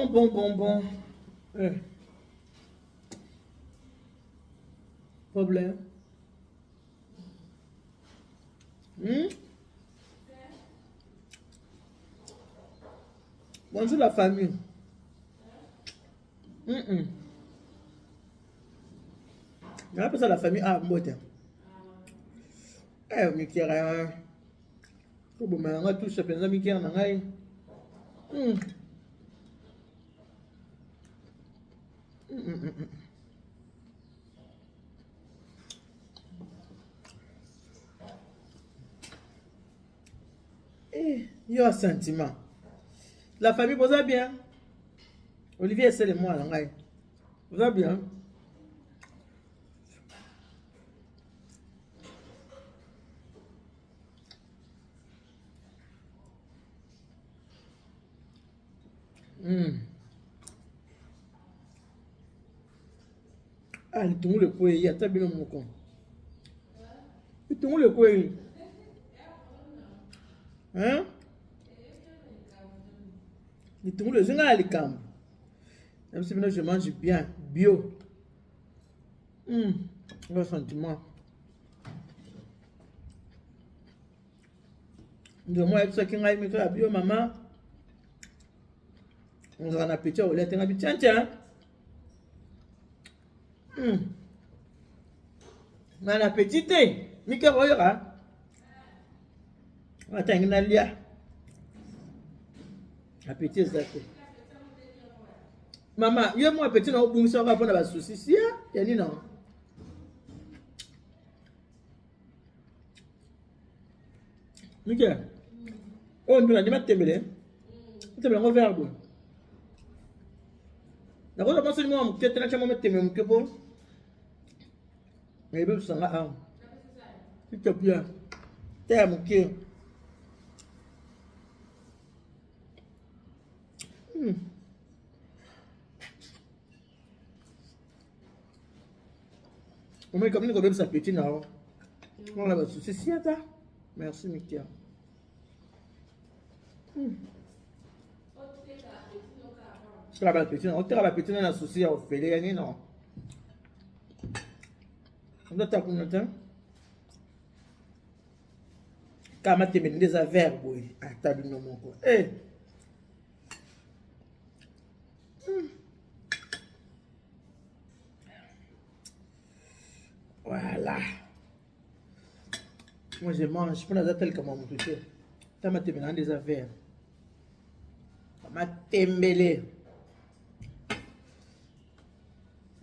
Bon. Problème. Bonjour la famille. On appelle ça la famille. Ah, bon, mais qui a bon, mais on a tous les amis qui en ont. Il y a un sentiment. La famille, vous allez bien? Olivier, c'est le moi. Vous allez bien? Ah, il tourne le couille, il y a très bien mon con. Il tourne le couille. Hein? Il tourne le zéna à l'icam. Même si maintenant je mange bien, bio. Le sentiment. De moi, il y a qui m'a mis la bio, maman. On a un appétit au lait, tiens. On a un appétit, Mika Royera. Attends, il y a lia. Appétit, c'est ça. Maman, il y a mon appétit dans le bon sens, on va prendre la saucisse. Il y a ni non. Mika. Oh, nous l'avons tembelé. Tembelé, on va faire bon. D'accord, je pense que moi, je vais te mettre tembelé, que bon. Mais il veut s'en aller. S'il te plaît. T'es mon cœur. On met comme nous ça petit non. On a c'est si ça. Merci Mikia. La petit non, on la petit dans la souci au fait non. On doit t'attendre combien de temps? Quand ma te des affaires boy, à table non mon quoi. Voilà. Moi je mange, je prends la telle comme mon touché. Ça m'a terminé des affaires. Ça m'a tembelé.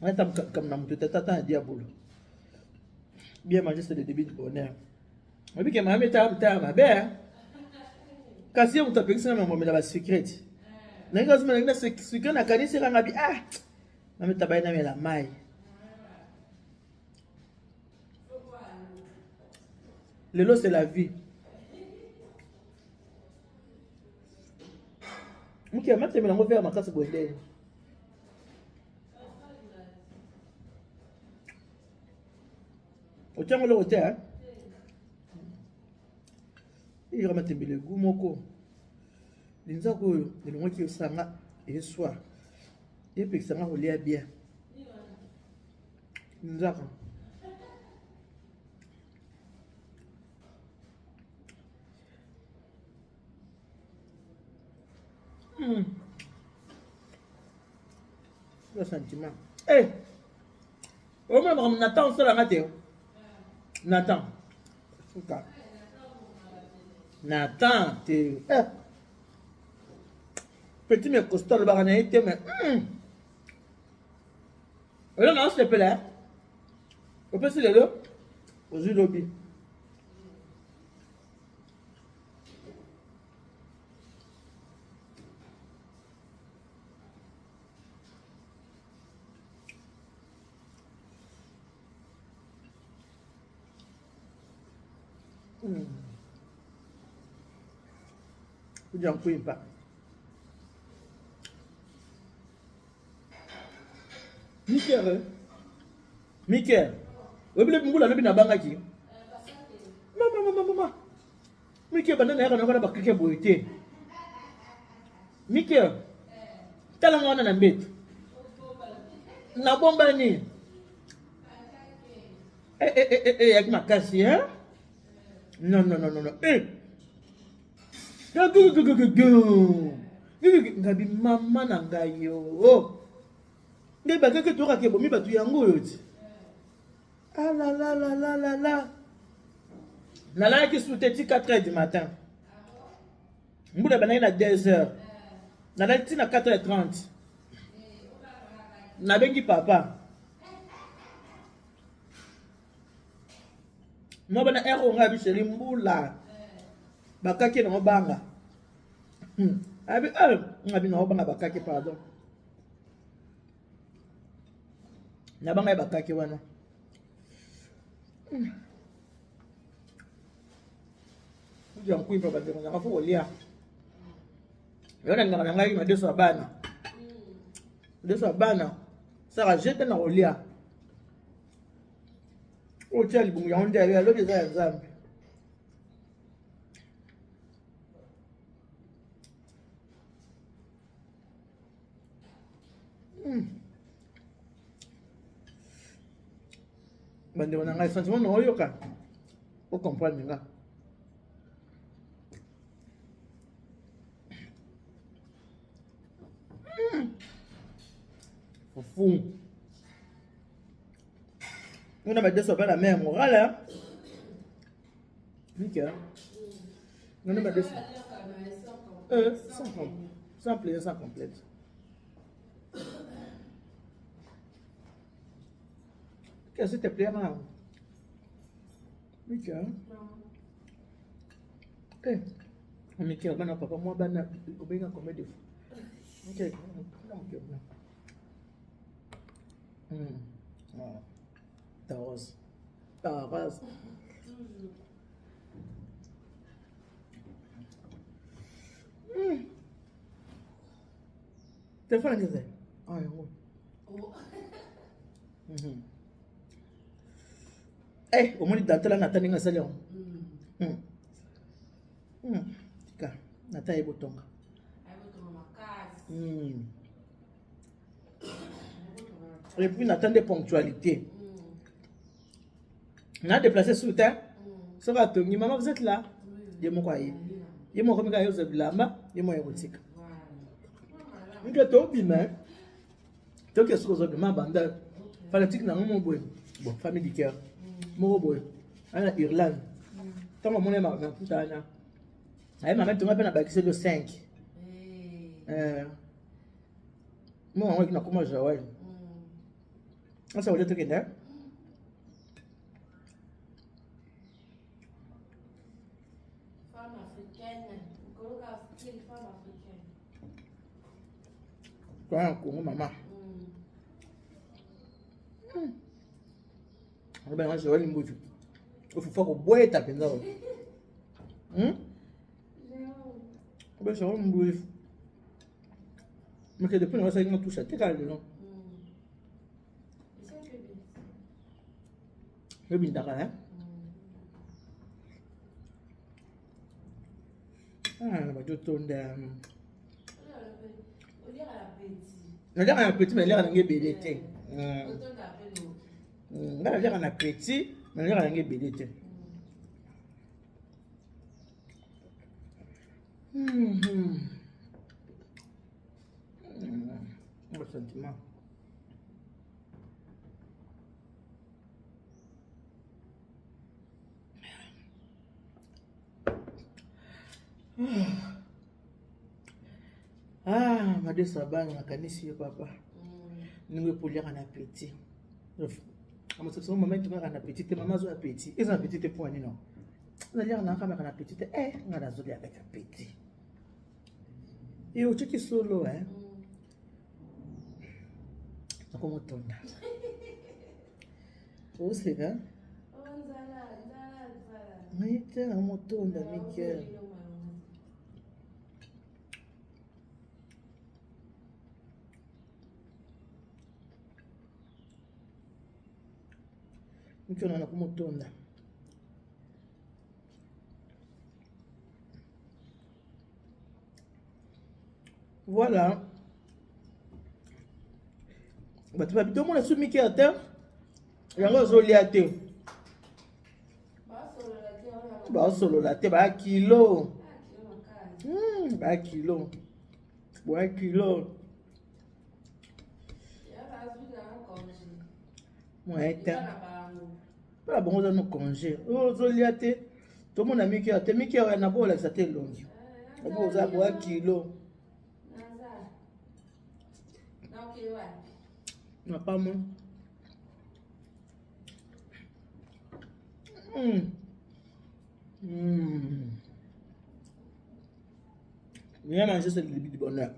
Moi comme dans mon touché, t'attends diable. Bien manger c'est le début du bonheur. Mais puis que ma mère t'a ma belle. Kasi on t'a payé ça mais moi mais la secret. N'engage mais na secret na kanisi ranga bi ah. Ma mère t'a baina mais la maille. Le lot, c'est la vie. Ok, je vais te faire ma casse pour aider. Au tient le hôtel, hein? Il va mettre le goût, moko. L'inzako, le nom qui est sanga et soir. Et puis ça m'a roulé bien. L'inzako. Le sentiment. Oh, même Nathan, c'est la matin. Nathan. Nathan, t'es. Petit mais costaud, le baranaï, mais. Là, non, s'il te plaît. On peut se le dos. Aux yeux lobby. Vous en pouvez pas. Michael. Vous voulez que vous l'avez bien bangaki? Maman. Michael, banana, on a pas quelqu'un pour été. Michael. tala mwana na mbeto na bomba ni yaki makasi hein non ngabi mama na ngai yo ngai bakake toka ke bomi batu yango yo ti ah la nala ki souteti 4h du matin mbuda banai na 2h nala ti na 4h30 na bengi papa mo bana ero ngabi sheri mbula bakake na obanga abi ngabi na obanga bakake pardon na banga bakake wana ndio mkuu papa ndio ngafu olia yona ngana ngai ma deso bana sara jete na olia o tshali bungu ya onda ya lo za nzambe bande wana ngai sentiment no yoka o comprendre nga fou on a mis ça dans la mer morale nickel on a mis ça sans plaisir sans complète qu'est-ce que te plaît là nickel on me dit bana papa moi bana obenga combien de fois ok Taros. T'es fan de ça? Ah oui. Eh, au moins dans la Nathalie nga salon. Tika, Nathalie botonga. Et puis n'attendez ponctualité. On a déplacé sous terre. Ça va te dire, maman, vous êtes là. Je me croyais. Je me croyais que vous êtes là. Je me croyais. Je me croyais. Je me croyais. Fanatique na mon boy. Bon, famille du cœur. Mon boy. En Irlande. Tant que mon est marqué tout à l'heure. Elle m'a même tombé à baquer le 5. Moi, on a comment je vois. Ça veut dire que là. Femme africaine. Femme africaine. Toi, un Congo, maman. Ben, moi, je vois les mots. Il faut faire au bois et taper dans. Ben, je vois les mots. Mais que depuis, on va s'arrêter dans tout ça. T'es calme, non? Je vais bien hein? Ah, on va tout tourner. On a un petit, mais l'air d'un BDT. On a l'air d'un petit, mais l'air d'un BDT. Le sentiment. Ah, ma deux sabans na kanisi papa. Ningo pouliaka na petit. Ama so maman tu ngaka na petit, maman zo petit. Ils ont petit point ni non. Na lire na kama na petit ngada zo avec petit. Et o chiki solo Como tonda. O sega? Maite na motonda Mikel. Mikel na como tonda. Voilà. bato babito mona su mike ya te yango ozolia te baosolola te baya kilo baya kilo baya kilo moye te mpona bango oza no congé ozolia te tomona mike ya te mike ya na boolakisa te elongi obo oza boya kilo na pamo Viens manger ce début du bonheur.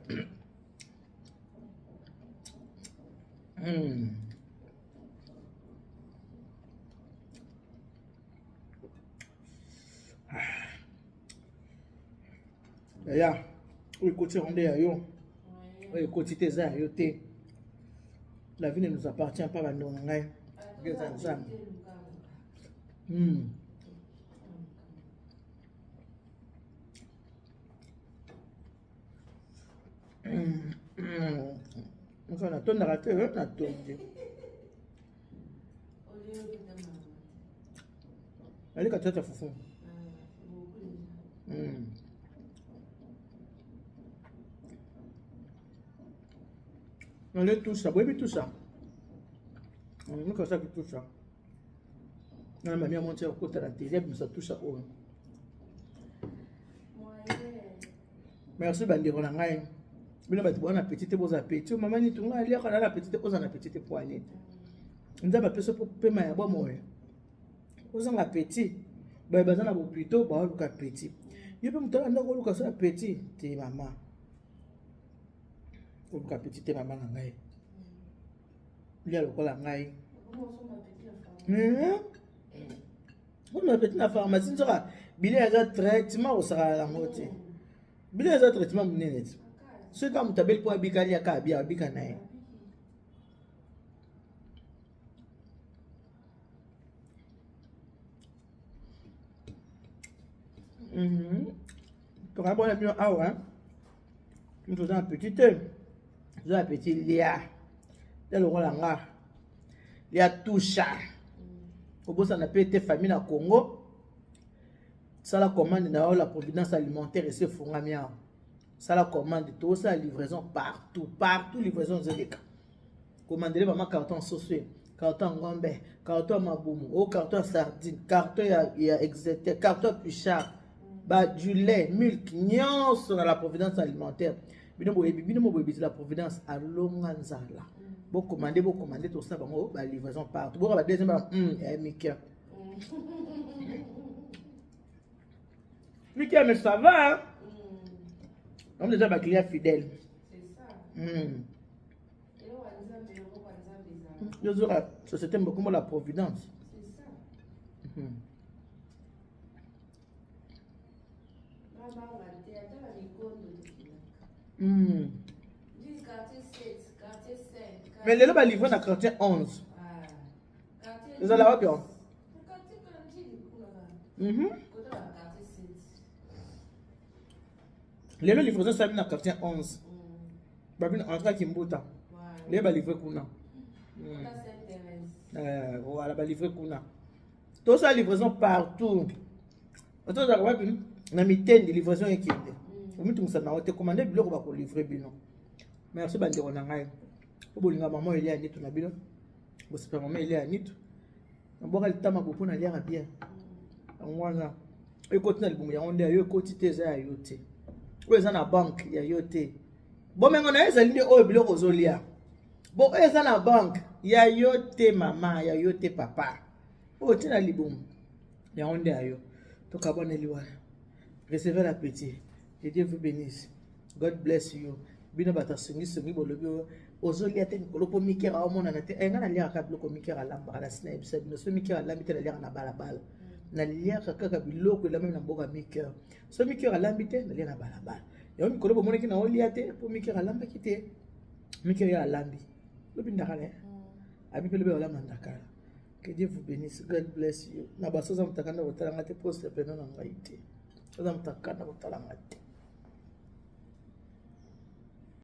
Ya, oui, côté rondé à yo. Oui, côté tes à yo té. La vie ne nous appartient pas à nous. Enfin, la tonne raté, la tonne. Allez, quand tu as foufou. Allez, tout ça, oui, tout ça. On comme ça que tout ça. On m'a mis à monter au côté de la télé, mais ça tout ça. Merci, Bandi Ronangai. Bino bati bon appétit bon appétit maman ni tunga alia kana appétit oza na appétit poignée nda ba peso pema ya bo moyo oza na appétit ba bazana bo plutôt ba luka appétit yepe mutala ndako luka so appétit te mama luka appétit te mama na ngai lia lokola ngai on appétit na pharmacie nzoka bile ya traitement osaka la moté bile ya traitement munene. Ce quand tu as pour Abikali à Kabia, Abikanaï. Tu as bon la mieux à ouais. Nous faisons un petit Léa. Tel le Rolanga. Léa Toucha. Au bout, ça n'a pas été famille à Congo. Ça la commande dans la providence alimentaire et c'est Fongamia. Ça la commande, tout ça, livraison partout, livraison Zédeka. Commandez vraiment carton sauce, carton gombe, carton maboumou, carton sardine, carton ya exété, carton pichard, du lait, milk, nions sur la providence alimentaire. Bino la providence à Longanzala. Vous commandez tout ça, livraison partout. Vous avez deuxième, Mika. Mika, mais ça va, hein? On est déjà client fidèle. C'est ça. La société beaucoup moins la providence. C'est ça. Mais les lots livrés dans quartier 11. Vous allez voir bien. Les lots livrés sont dans le quartier 11. Babine entre Kimbuta. Les lots livrés kuna. Voilà, les livrés kuna. Tout ça livraison partout. Autant de voir bien. Na mitaine de livraison équipe. Vous mettez ça na hôtel commander bloc ba ko livrer bino. Merci bandi on ngai. Obolinga maman il y a nitu na bino. Bo super maman il y a nitu. Mboka litama ko pona lia bien. Ngwana. E continue libumu ya onde yo quantité za yote. Oza na bank ya yote. Bo mengo na eza linde oyo biloko zolia. Bo eza na bank ya yote mama ya yote papa. O tina libumu ya onde ayo. To kabone liwa. Recevez l'appétit. Que Dieu vous bénisse. God bless you. Bino bata sungi bolobi ozolia te kolopo mikera omona na te enga na lia ka biloko mikera lamba na sina ebisa bino so mikera lambi te na lia na balabala. Na lia kaka biloko la même na mboka mikera. So mikera lambi te na lia na balabala. Yo mikolo bomona ki na olia te po mikera lamba ki te. Mikera ya lambi. Lobi ndakale. Abi pele be ola mandakala. Que Dieu vous bénisse. God bless you. Na basoza mtakanda botala ngate poste peno na ngaite. Oza mtakanda botala ngate.